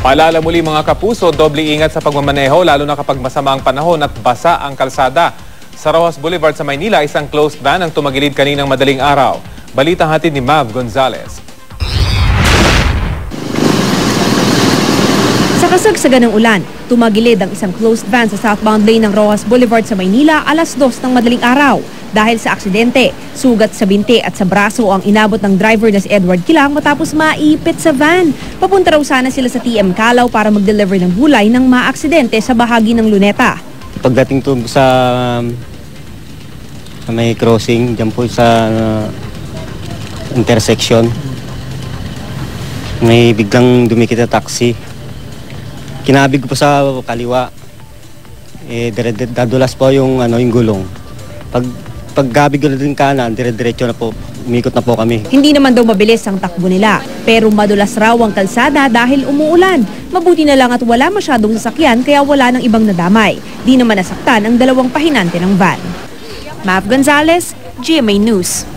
Paalala muli mga kapuso, doble ingat sa pagmamaneho lalo na kapag masama ang panahon at basa ang kalsada. Sa Rojas Boulevard sa Maynila, isang closed van ang tumagilid kaninang madaling araw. Balitang hatid ni Mav Gonzalez. Sa kasagsagan ng ulan, tumagilid ang isang closed van sa southbound lane ng Rojas Boulevard sa Maynila alas 2 ng madaling araw. Dahil sa aksidente, sugat sa binti at sa braso ang inabot ng driver na si Edward Kilang matapos maipit sa van. Papunta raw sana sila sa TM Calao para mag-deliver ng gulay nang maaksidente sa bahagi ng Luneta. Pagdating to sa may crossing, dyan po sa intersection, may biglang dumikit na taxi. Kinabig ko po sa kaliwa. Dadulas po yung gulong. Paggabi ko na din kanan, dire-diretso na po, umikot na po kami. Hindi naman daw mabilis ang takbo nila, pero madulas raw ang kalsada dahil umuulan. Mabuti na lang at wala masyadong sasakyan kaya wala nang ibang nadamay. Di naman nasaktan ang dalawang pahinante ng van. Mav Gonzalez, GMA News.